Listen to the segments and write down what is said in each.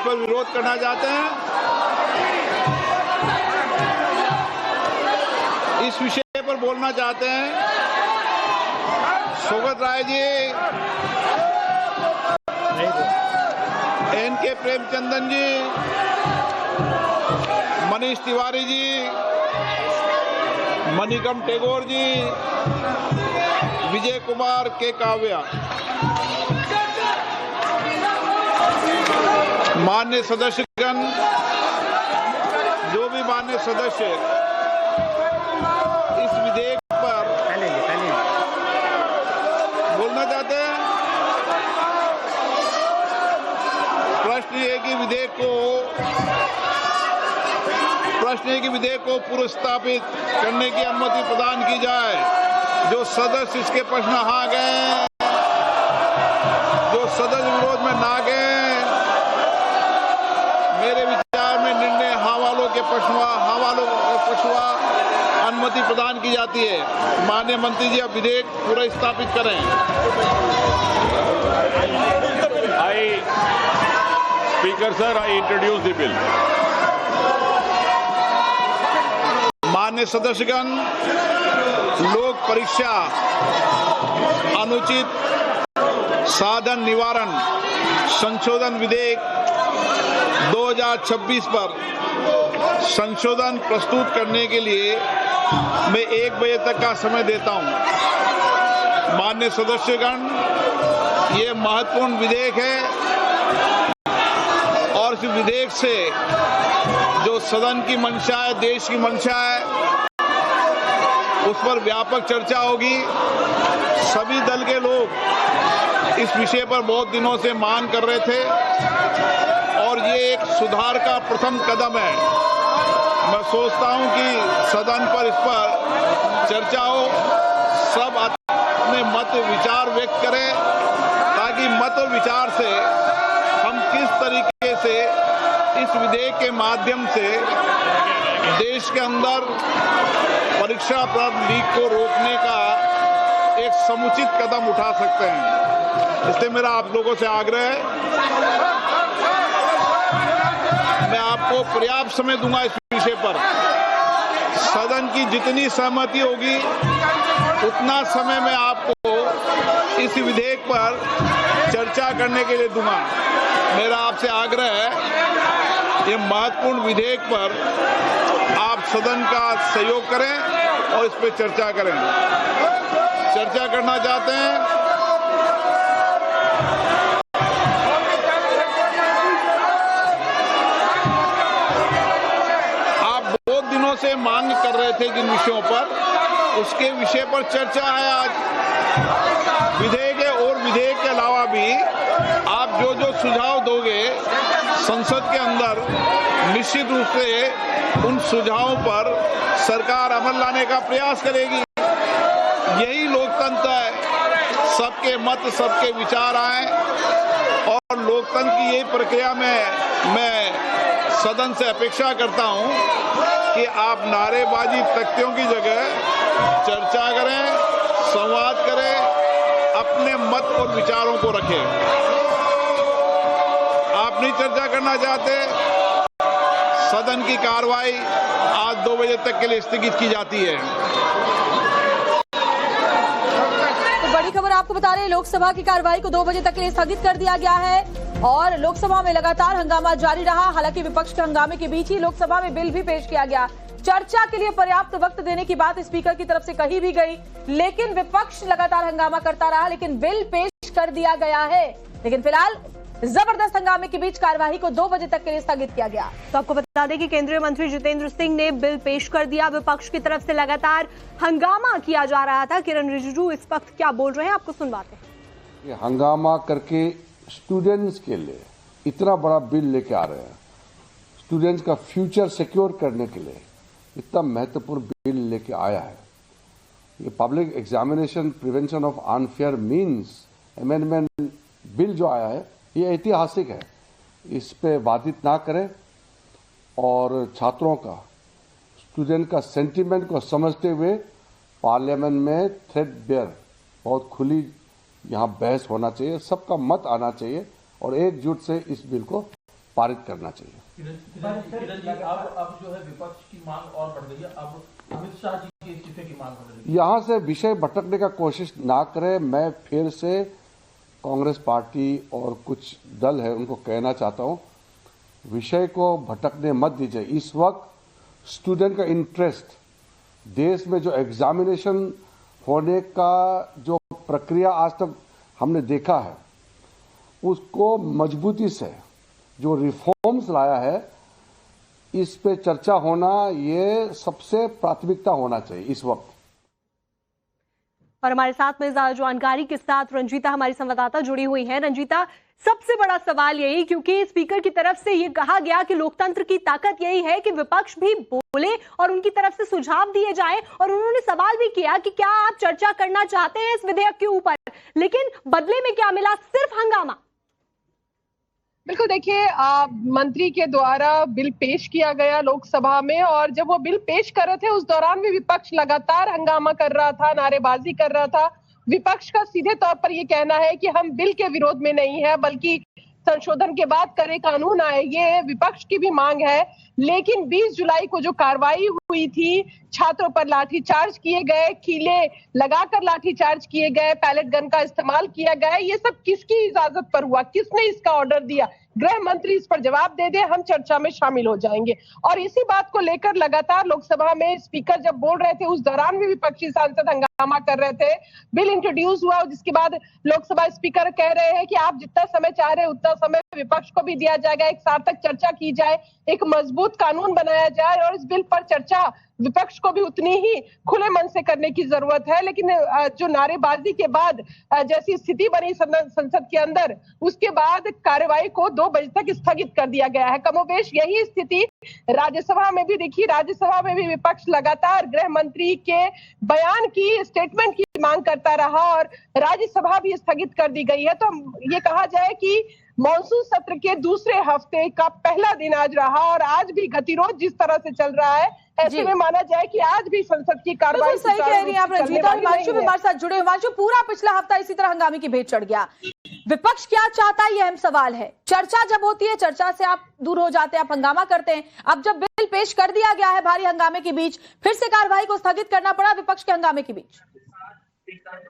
पर विरोध करना चाहते हैं। इस विषय पर बोलना चाहते हैं सौगत राय जी, एन.के. प्रेमचंदन जी, मनीष तिवारी जी, मणिकम टेगोर जी, विजय कुमार के काव्या। मान्य सदस्यगण, जो भी मान्य सदस्य इस विधेयक पर बोलना चाहते हैं, प्रश्न ये कि विधेयक को पुरस्तापित करने की अनुमति प्रदान की जाए। जो सदस्य इसके पक्ष में हाँ गए, जो सदस्य विरोध में ना गए, मेरे विचार में निर्णय हाँ वालों के पक्ष अनुमति प्रदान की जाती है। माननीय मंत्री जी अब विधेयक पुरस्तापित करें। Speaker sir, I introduce the bill. मान्य सदस्यगण, लोक परीक्षा अनुचित साधन निवारण संशोधन विधेयक 2026 पर संशोधन प्रस्तुत करने के लिए मैं 1 बजे तक का समय देता हूं। मान्य सदस्यगण, ये महत्वपूर्ण विधेयक है और इस विधेयक से जो सदन की मंशा है, देश की मंशा है, उस पर व्यापक चर्चा होगी। सभी दल के लोग इस विषय पर बहुत दिनों से मांग कर रहे थे और ये एक सुधार का प्रथम कदम है। मैं सोचता हूं कि सदन पर इस पर चर्चा हो, सब अपने मत विचार व्यक्त करें ताकि मत और विचार से हम किस तरीके से इस विधेयक के माध्यम से देश के अंदर परीक्षा पर लीक को रोकने का एक समुचित कदम उठा सकते हैं। इसलिए मेरा आप लोगों से आग्रह है, मैं आपको पर्याप्त समय दूंगा इस विषय पर। सदन की जितनी सहमति होगी उतना समय मैं आपको इस विधेयक पर चर्चा करने के लिए दूंगा। मेरा आपसे आग्रह है, ये महत्वपूर्ण विधेयक पर आप सदन का सहयोग करें और इस पर चर्चा करें। चर्चा करना चाहते हैं? आप बहुत दिनों से मांग कर रहे थे जिन विषयों पर, उसके विषय पर चर्चा है आज। विधेयक है और विधेयक के अलावा भी आप जो जो सुझाव दोगे संसद के अंदर, निश्चित रूप से उन सुझावों पर सरकार अमल लाने का प्रयास करेगी। यही लोकतंत्र है, सबके मत सबके विचार आए और लोकतंत्र की यही प्रक्रिया में मैं सदन से अपेक्षा करता हूं कि आप नारेबाजी तख्तियों की जगह चर्चा करें, संवाद करें, अपने मत और विचारों को रखें। आप नहीं चर्चा करना चाहते, सदन की कार्रवाई आज 2 बजे तक के लिए स्थगित की जाती है। तो बड़ी खबर आपको बता रहे हैं, लोकसभा की कार्रवाई को 2 बजे तक के लिए स्थगित कर दिया गया है और लोकसभा में लगातार हंगामा जारी रहा। हालांकि विपक्ष के हंगामे के बीच ही लोकसभा में बिल भी पेश किया गया। चर्चा के लिए पर्याप्त वक्त देने की बात स्पीकर की तरफ से कही भी गई, लेकिन विपक्ष लगातार हंगामा करता रहा। लेकिन बिल पेश कर दिया गया है, लेकिन फिलहाल जबरदस्त हंगामे के बीच कार्यवाही को 2 बजे तक के लिए स्थगित किया गया। तो आपको बता दें कि केंद्रीय मंत्री जितेंद्र सिंह ने बिल पेश कर दिया। विपक्ष की तरफ से लगातार हंगामा किया जा रहा था। किरण रिजिजू इस वक्त क्या बोल रहे हैं, आपको सुनवाते हैं। ये हंगामा करके स्टूडेंट्स के लिए इतना बड़ा बिल लेके आ रहे हैं, स्टूडेंट्स का फ्यूचर सिक्योर करने के लिए इतना महत्वपूर्ण बिल लेके आया है। ये public examination prevention of unfair means amendment bill जो आया है, ये ऐतिहासिक है। इस पे बाधित ना करें और छात्रों का, स्टूडेंट का सेंटीमेंट को समझते हुए पार्लियामेंट में थ्रेडबेयर बहुत खुली यहाँ बहस होना चाहिए, सबका मत आना चाहिए और एकजुट से इस बिल को पारित करना चाहिए। किरण जी, अब जो है विपक्ष की मांग और बढ़ गई है, अब अमित शाह जी के इस्तीफे की मांग बढ़ रही है। यहां से विषय भटकने का कोशिश ना करें। मैं फिर से कांग्रेस पार्टी और कुछ दल है उनको कहना चाहता हूं, विषय को भटकने मत दीजिए। इस वक्त स्टूडेंट का इंटरेस्ट, देश में जो एग्जामिनेशन होने का जो प्रक्रिया आज तक हमने देखा है, उसको मजबूती से जो रिफॉर्म्स लाया है, इस पे चर्चा होना ये सबसे प्राथमिकता होना चाहिए इस वक्त। और हमारे साथ में ज्यादा जानकारी के साथ रंजीता हमारी संवाददाता जुड़ी हुई है। रंजीता, सबसे बड़ा सवाल यही, क्योंकि स्पीकर की तरफ से ये कहा गया कि लोकतंत्र की ताकत यही है कि विपक्ष भी बोले और उनकी तरफ से सुझाव दिए जाएं, और उन्होंने सवाल भी किया कि क्या आप चर्चा करना चाहते हैं इस विधेयक के ऊपर, लेकिन बदले में क्या मिला? सिर्फ हंगामा। बिल्कुल, देखिए मंत्री के द्वारा बिल पेश किया गया लोकसभा में, और जब वो बिल पेश कर रहे थे उस दौरान भी विपक्ष लगातार हंगामा कर रहा था, नारेबाजी कर रहा था। विपक्ष का सीधे तौर पर ये कहना है कि हम बिल के विरोध में नहीं है, बल्कि संशोधन के बाद करे कानून आए, ये विपक्ष की भी मांग है। लेकिन 20 जुलाई को जो कार्रवाई हुई थी, छात्रों पर लाठीचार्ज किए गए, कीले लगाकर लाठीचार्ज किए गए, पैलेट गन का इस्तेमाल किया गया, ये सब किसकी इजाजत पर हुआ? किसने इसका ऑर्डर दिया? गृह मंत्री इस पर जवाब दे दे, हम चर्चा में शामिल हो जाएंगे। और इसी बात को लेकर लगातार लोकसभा में स्पीकर जब बोल रहे थे उस दौरान भी विपक्षी सांसद हंगामा कर रहे थे। बिल इंट्रोड्यूस हुआ, जिसके बाद लोकसभा स्पीकर कह रहे हैं कि आप जितना समय चाह रहे हैं उतना समय विपक्ष को भी दिया जाएगा, एक सार्थक चर्चा की जाए, एक मजबूत कानून बनाया जाए, और इस बिल पर चर्चा विपक्ष को भी उतनी ही खुले मन से करने की जरूरत है। लेकिन जो नारेबाजी के बाद जैसी स्थिति बनी संसद के अंदर, उसके बाद कार्यवाही को 2 बजे तक स्थगित कर दिया गया है। कमोबेश यही स्थिति राज्यसभा में भी दिखी। राज्यसभा में भी विपक्ष लगातार गृह मंत्री के बयान की, स्टेटमेंट की मांग करता रहा, और राज्यसभा भी स्थगित कर दी गई है। तो ये कहा जाए कि मॉनसून सत्र के दूसरे हफ्ते का पहला दिन आज रहा, और आज भी गतिरोध जिस तरह से चल रहा है, ऐसे में माना जाए कि आज भी संसद की कार्रवाई सही कह रही हैं आप रंजीता। हिमांशु भी हमारे साथ जुड़े। हिमांशु, पूरा पिछला हफ्ता इसी तरह हंगामे की भेंट चढ़ गया। विपक्ष क्या चाहता है, ये अहम सवाल है। चर्चा जब होती है, चर्चा से आप दूर हो जाते हैं, आप हंगामा करते हैं। अब जब बिल पेश कर दिया गया है भारी हंगामे के बीच, फिर से कार्रवाई को स्थगित करना पड़ा विपक्ष के हंगामे के बीच।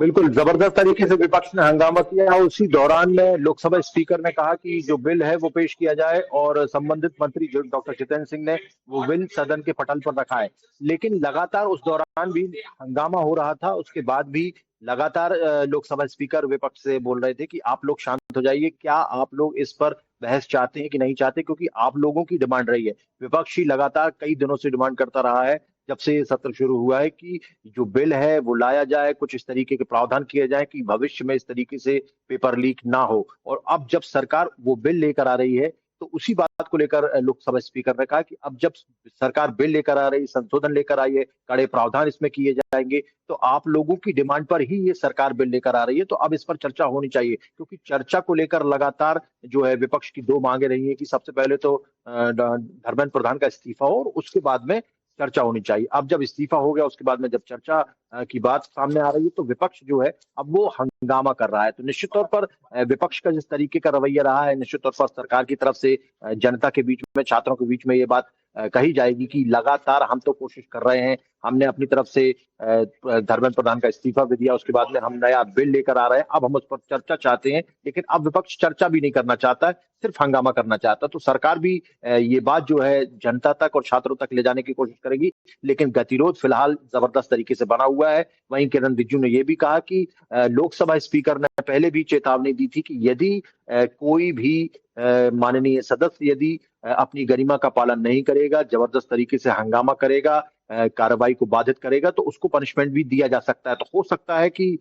बिल्कुल जबरदस्त तरीके से विपक्ष ने हंगामा किया। उसी दौरान में लोकसभा स्पीकर ने कहा कि जो बिल है वो पेश किया जाए, और संबंधित मंत्री जो डॉक्टर जितेंद्र सिंह ने वो बिल सदन के पटल पर रखा है। लेकिन लगातार उस दौरान भी हंगामा हो रहा था। उसके बाद भी लगातार लोकसभा स्पीकर विपक्ष से बोल रहे थे कि आप लोग शांत हो जाइए, क्या आप लोग इस पर बहस चाहते हैं कि नहीं चाहते, क्योंकि आप लोगों की डिमांड रही है। विपक्ष ही लगातार कई दिनों से डिमांड करता रहा है, जब से ये सत्र शुरू हुआ है, कि जो बिल है वो लाया जाए, कुछ इस तरीके के प्रावधान किए जाए कि भविष्य में इस तरीके से पेपर लीक ना हो। और अब जब सरकार वो बिल लेकर आ रही है, तो उसी बात को लेकर लोकसभा स्पीकर ने कहा कि अब जब सरकार बिल लेकर आ रही, संशोधन लेकर आई है, कड़े प्रावधान इसमें किए जाएंगे, तो आप लोगों की डिमांड पर ही ये सरकार बिल लेकर आ रही है, तो अब इस पर चर्चा होनी चाहिए। क्योंकि चर्चा को लेकर लगातार जो है विपक्ष की 2 मांगे रही है कि सबसे पहले तो धर्मेंद्र प्रधान का इस्तीफा हो, और उसके बाद में चर्चा होनी चाहिए। अब जब इस्तीफा हो गया, उसके बाद में जब चर्चा की बात सामने आ रही है, तो विपक्ष जो है अब वो हंगामा कर रहा है। तो निश्चित तौर पर विपक्ष का जिस तरीके का रवैया रहा है, निश्चित तौर पर सरकार की तरफ से जनता के बीच में, छात्रों के बीच में ये बात कही जाएगी कि लगातार हम तो कोशिश कर रहे हैं, हमने अपनी तरफ से धर्मेंद्र प्रधान का इस्तीफा भी दिया, उसके बाद में हम नया बिल लेकर आ रहे हैं, अब हम उस पर चर्चा चाहते हैं। लेकिन अब विपक्ष चर्चा भी नहीं करना चाहता है, सिर्फ हंगामा करना चाहता है। तो सरकार भी ये बात जो है जनता तक और छात्रों तक ले जाने की कोशिश करेगी, लेकिन गतिरोध फिलहाल जबरदस्त तरीके से बना हुआ है। वहीं किरण रिजिजू ने यह भी कहा कि लोकसभा स्पीकर ने पहले भी चेतावनी दी थी कि यदि कोई भी माननीय सदस्य यदि अपनी गरिमा का पालन नहीं करेगा, जबरदस्त तरीके से हंगामा करेगा, कार्रवाई को बाधित करेगा, तो उसको पनिशमेंट भी दिया जा सकता है। तो हो सकता है कि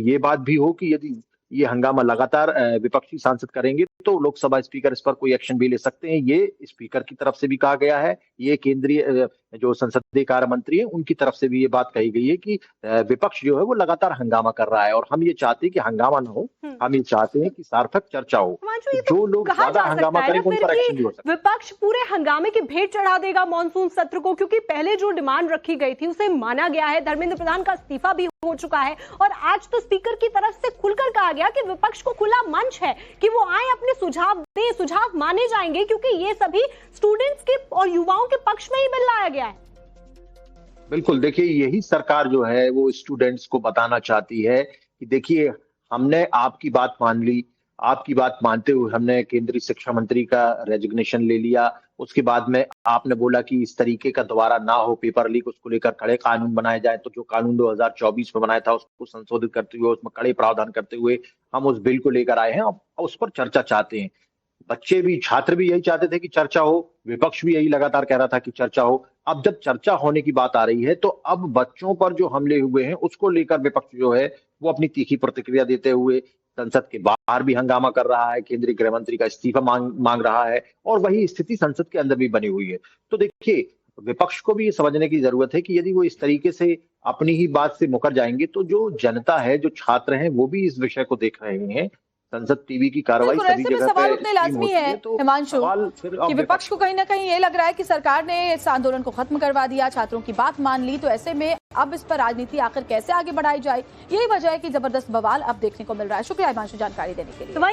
ये बात भी हो कि यदि ये हंगामा लगातार विपक्षी सांसद करेंगे, तो लोकसभा स्पीकर इस पर कोई एक्शन भी ले सकते हैं। ये स्पीकर की तरफ से भी कहा गया है, ये केंद्रीय जो संसदीय कार्य मंत्री है उनकी तरफ से भी ये बात कही गई है कि विपक्ष जो है वो लगातार हंगामा कर रहा है और हम ये चाहते हैं कि हंगामा ना हो, हम ये चाहते हैं कि सार्थक चर्चा हो। जो लोग ज्यादा हंगामा करेंगे उन पर एक्शन भी हो सकता है। विपक्ष पूरे हंगामे की भेंट चढ़ा देगा मॉनसून सत्र को, क्योंकि पहले जो डिमांड रखी गई थी उसे माना गया है। धर्मेंद्र प्रधान का इस्तीफा भी हो चुका है और आज तो स्पीकर की तरफ से खुलकर कहा गया कि विपक्ष को खुला मंच है कि वो आए, अपने सुझाव दें, सुझाव माने जाएंगे, क्योंकि ये सभी स्टूडेंट्स के और युवाओं के पक्ष में ही बिल लाया गया है। बिल्कुल, देखिए यही सरकार जो है वो स्टूडेंट्स को बताना चाहती है कि देखिए हमने आपकी बात मान ली, आपकी बात मानते हुए हमने केंद्रीय शिक्षा मंत्री का रेजिग्नेशन ले लिया। उसके बाद में आपने बोला कि इस तरीके का दोबारा ना हो पेपर लीक, उसको लेकर कड़े कानून बनाए जाए। तो जो कानून 2024 में बनाया था उसको संशोधित करते हुए, उसमें कड़े प्रावधान करते हुए हम उस बिल को लेकर आए हैं और उस पर चर्चा चाहते हैं। बच्चे भी, छात्र भी यही चाहते थे कि चर्चा हो, विपक्ष भी यही लगातार कह रहा था कि चर्चा हो। अब जब चर्चा होने की बात आ रही है तो अब बच्चों पर जो हमले हुए हैं उसको लेकर विपक्ष जो है वो अपनी तीखी प्रतिक्रिया देते हुए संसद के बाहर भी हंगामा कर रहा है, केंद्रीय गृह मंत्री का इस्तीफा मांग रहा है और वही स्थिति संसद के अंदर भी बनी हुई है। तो देखिए विपक्ष को भी ये समझने की जरूरत है कि यदि वो इस तरीके से अपनी ही बात से मुकर जाएंगे तो जो जनता है, जो छात्र हैं, वो भी इस विषय को देख रहे हैं। संसद टीवी की कार्रवाई सभी जगह पे सवाल उतने लाजमी है हिमांशु कि विपक्ष को कहीं ना कहीं ये लग रहा है कि सरकार ने इस आंदोलन को खत्म करवा दिया, छात्रों की बात मान ली, तो ऐसे में अब इस पर राजनीति आखिर कैसे आगे बढ़ाई जाए, यही वजह है कि जबरदस्त बवाल अब देखने को मिल रहा है। शुक्रिया हिमांशु जानकारी देने के लिए।